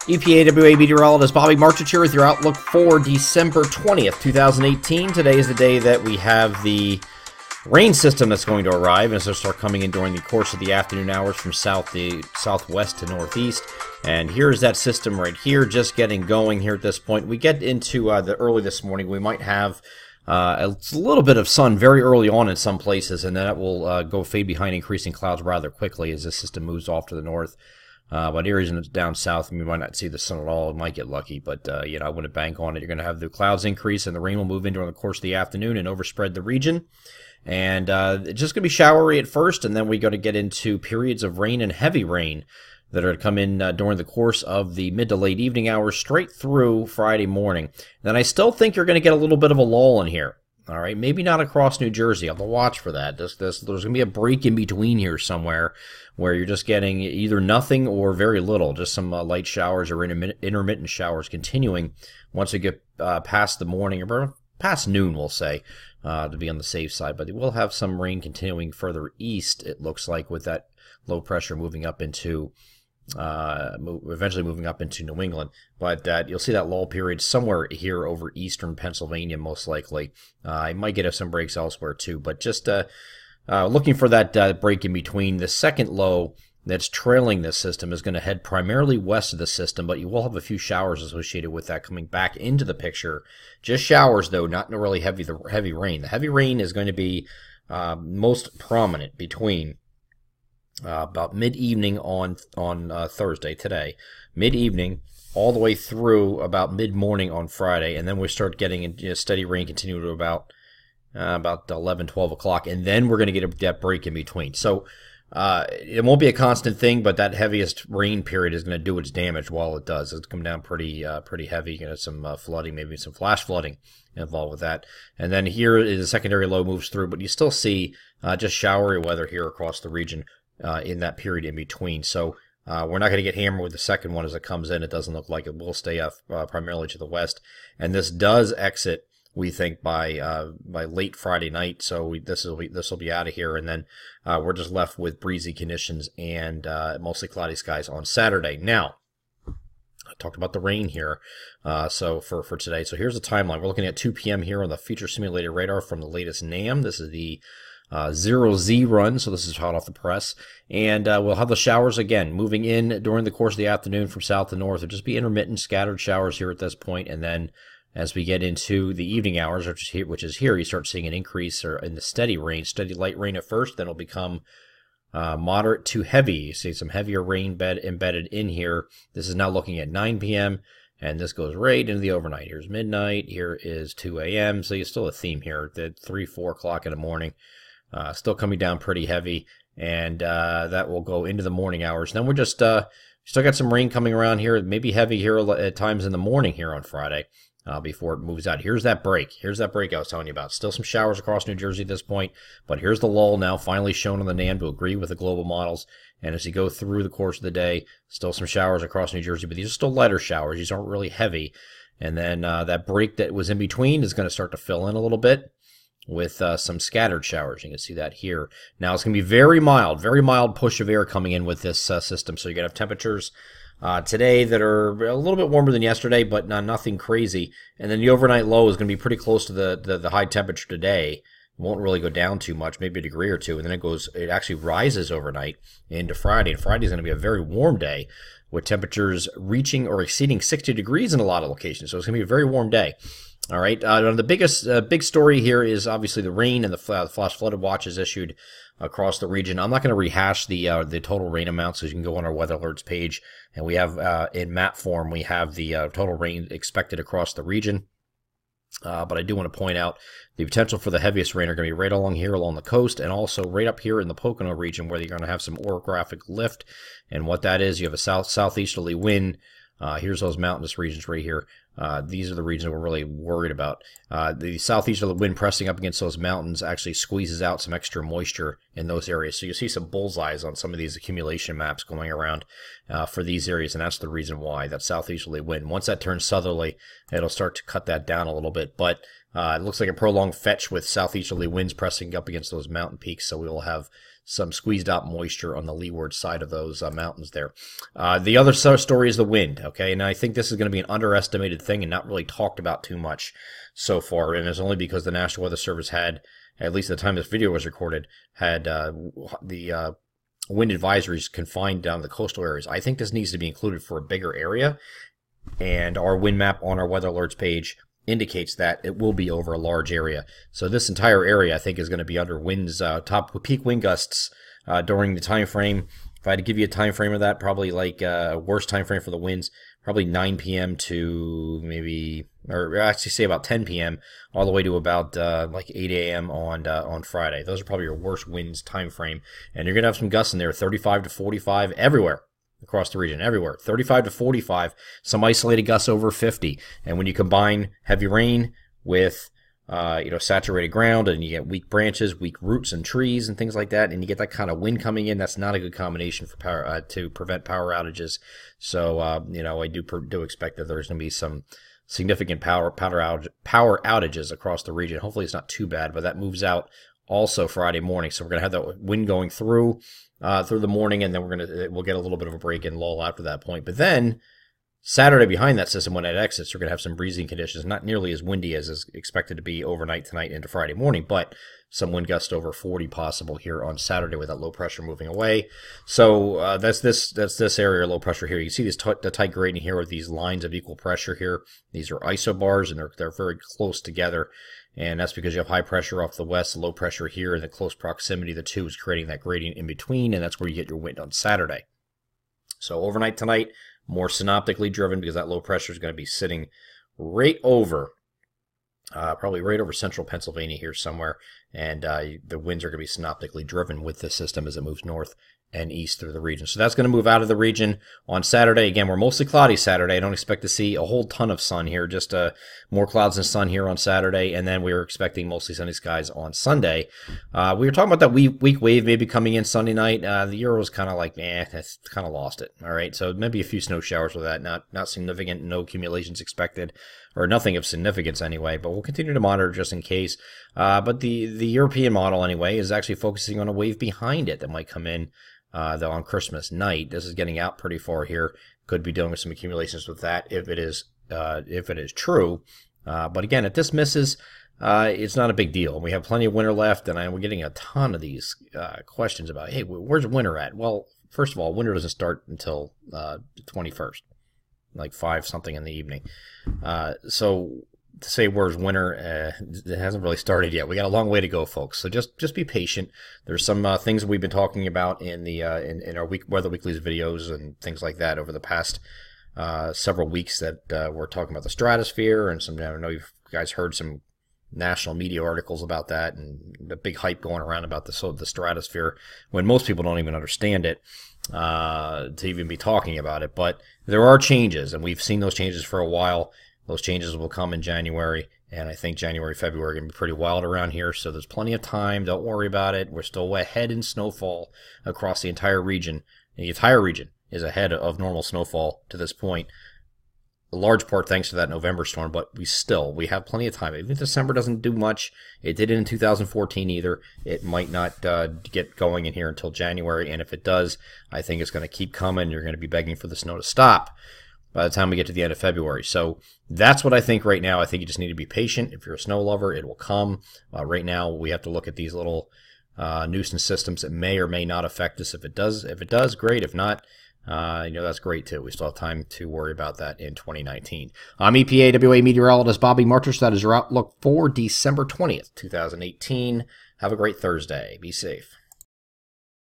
EPAWA meteorologist Bobby Marchich here with your outlook for December 20th, 2018. Today is the day that we have the rain system that's going to arrive, and it's going to start coming in during the course of the afternoon hours from southwest to northeast. And here's that system right here, just getting going here at this point. We get into the early this morning. We might have a little bit of sun very early on in some places, and then it will go fade behind increasing clouds rather quickly as this system moves off to the north. But areas down south, we might not see the sun at all. It might get lucky, but I wouldn't bank on it. You're going to have the clouds increase, and the rain will move in during the course of the afternoon and overspread the region. And it's just going to be showery at first, and then we're going to get into periods of rain and heavy rain that are to come in during the course of the mid to late evening hours straight through Friday morning. Then I still think you're going to get a little bit of a lull in here. All right, maybe not across New Jersey. I'll have to watch for that. There's going to be a break in between here somewhere where you're just getting either nothing or very little, just some light showers or intermittent showers continuing once we get past the morning or past noon, we'll say, to be on the safe side. But we'll have some rain continuing further east, it looks like, with that low pressure moving up into eventually moving up into New England, but you'll see that lull period somewhere here over eastern Pennsylvania, most likely. I might get some breaks elsewhere too, but just looking for that break in between. The second low that's trailing this system is going to head primarily west of the system, but you will have a few showers associated with that coming back into the picture. Just showers, though, not really heavy rain. The heavy rain is going to be most prominent between about mid-evening on Thursday, today, mid-evening, all the way through about mid-morning on Friday, and then we start getting steady rain continue to about 11, 12 o'clock, and then we're going to get that break in between. So it won't be a constant thing, but that heaviest rain period is going to do its damage while it does. It's come down pretty heavy. You're going to have some flooding, maybe some flash flooding involved with that. And then here is a secondary low moves through, but you still see just showery weather here across the region in that period in between. So we're not going to get hammered with the second one as it comes in. It doesn't look like it will stay up primarily to the west. And this does exit, we think, by late Friday night. So this will be out of here, and then we're just left with breezy conditions and mostly cloudy skies on Saturday. Now, I talked about the rain here, so for today. So here's the timeline. We're looking at 2 p.m. here on the Future Simulated Radar from the latest NAM. This is the 0Z run, so this is hot off the press, and we'll have the showers again moving in during the course of the afternoon from south to north. It'll just be intermittent scattered showers here at this point, and then as we get into the evening hours, which is here, you start seeing an increase in the steady light rain at first, then it'll become moderate to heavy. You see some heavier rain embedded in here. This is now looking at 9 p.m., and this goes right into the overnight. Here's midnight, here is 2 a.m., so you still have a theme here at 3, 4 o'clock in the morning. Still coming down pretty heavy, and that will go into the morning hours. Then we're just still got some rain coming around here, maybe heavy here at times in the morning here on Friday before it moves out. Here's that break. Here's that break I was telling you about. Still some showers across New Jersey at this point, but here's the lull now finally shown on the NAM to agree with the global models. And as you go through the course of the day, still some showers across New Jersey, but these are still lighter showers. These aren't really heavy. And then that break that was in between is going to start to fill in a little bit with some scattered showers. You can see that here. Now it's going to be very mild push of air coming in with this system. So you're going to have temperatures today that are a little bit warmer than yesterday, but nothing crazy. And then the overnight low is going to be pretty close to the high temperature today. It won't really go down too much, maybe a degree or two. And then it actually rises overnight into Friday. And Friday is going to be a very warm day with temperatures reaching or exceeding 60 degrees in a lot of locations. So it's going to be a very warm day. All right. The big story here is obviously the rain and the flash flooded watches issued across the region. I'm not going to rehash the total rain amounts, so you can go on our weather alerts page, and we have in map form we have the total rain expected across the region. But I do want to point out the potential for the heaviest rain are going to be right along here along the coast, and also right up here in the Pocono region where you're going to have some orographic lift. And what that is, you have a southeasterly wind. Here's those mountainous regions right here. These are the regions we're really worried about. The southeasterly wind pressing up against those mountains actually squeezes out some extra moisture in those areas. So you see some bullseyes on some of these accumulation maps going around for these areas, and that's the reason why, that southeasterly wind. Once that turns southerly, it'll start to cut that down a little bit. But It looks like a prolonged fetch with southeasterly winds pressing up against those mountain peaks, so we will have some squeezed out moisture on the leeward side of those mountains there. The other story is the wind, okay? And I think this is going to be an underestimated thing and not really talked about too much so far, and it's only because the National Weather Service had, at least at the time this video was recorded, had the wind advisories confined down to the coastal areas. I think this needs to be included for a bigger area, and our wind map on our weather alerts page indicates that it will be over a large area. So this entire area, I think, is going to be under winds, top peak wind gusts during the time frame. If I had to give you a time frame of that, probably like a worst time frame for the winds, probably 9 p.m. to maybe, or actually say about 10 p.m. all the way to about like 8 a.m. on Friday. Those are probably your worst winds time frame, and you're going to have some gusts in there, 35 to 45 everywhere. Across the region, everywhere. 35 to 45, some isolated gusts over 50. And when you combine heavy rain with, saturated ground, and you get weak branches, weak roots and trees and things like that, and you get that kind of wind coming in, that's not a good combination for power to prevent power outages. So, I do expect that there's going to be some significant power outages across the region. Hopefully it's not too bad, but that moves out also Friday morning. So we're going to have that wind going through the morning, and then we'll get a little bit of a break and lull after that point. But then Saturday behind that system, when it exits, we're going to have some breezing conditions, not nearly as windy as is expected to be overnight tonight into Friday morning, but some wind gusts over 40 possible here on Saturday with that low pressure moving away. So that's this area low pressure here. You can see the tight gradient here with these lines of equal pressure here. These are isobars, and they're very close together. And that's because you have high pressure off the west, low pressure here, and the close proximity of the two is creating that gradient in between, and that's where you get your wind on Saturday. So overnight tonight, more synoptically driven because that low pressure is going to be sitting right over, probably right over central Pennsylvania here somewhere, and the winds are going to be synoptically driven with this system as it moves north and east through the region. So that's going to move out of the region on Saturday. Again, we're mostly cloudy Saturday. I don't expect to see a whole ton of sun here, just more clouds and sun here on Saturday, and then we were expecting mostly sunny skies on Sunday. We were talking about that weak wave maybe coming in Sunday night. The Euro's kind of like, that's kind of lost it. All right, so maybe a few snow showers with that, not significant, no accumulations expected, or nothing of significance anyway, but we'll continue to monitor just in case. But the European model anyway is actually focusing on a wave behind it that might come in though on Christmas night. This is getting out pretty far here. Could be dealing with some accumulations with that if it is true. But again, if this misses, it's not a big deal. We have plenty of winter left, and we're getting a ton of these questions about, hey, where's winter at? Well, first of all, winter doesn't start until the 21st, like 5 something in the evening. So to say where's winter, it hasn't really started yet. We got a long way to go, folks. So just be patient. There's some things we've been talking about in the in our Weather Weekly's videos and things like that over the past several weeks that we're talking about the stratosphere, and some, I know you guys heard some national media articles about that, and the big hype going around about the stratosphere when most people don't even understand it to even be talking about it. But there are changes, and we've seen those changes for a while. Those changes will come in January, and I think January, February are going to be pretty wild around here, so there's plenty of time. Don't worry about it. We're still ahead in snowfall across the entire region. The entire region is ahead of normal snowfall to this point, a large part thanks to that November storm, but we have plenty of time. Even if December doesn't do much, it didn't in 2014 either. It might not get going in here until January, and if it does, I think it's going to keep coming. You're going to be begging for the snow to stop by the time we get to the end of February. So that's what I think right now. I think you just need to be patient. If you're a snow lover, it will come. Right now, we have to look at these little nuisance systems that may or may not affect us. If it does, great. If not, that's great too. We still have time to worry about that in 2019. I'm EPAWA meteorologist Bobby Martich. That is your outlook for December 20th, 2018. Have a great Thursday. Be safe.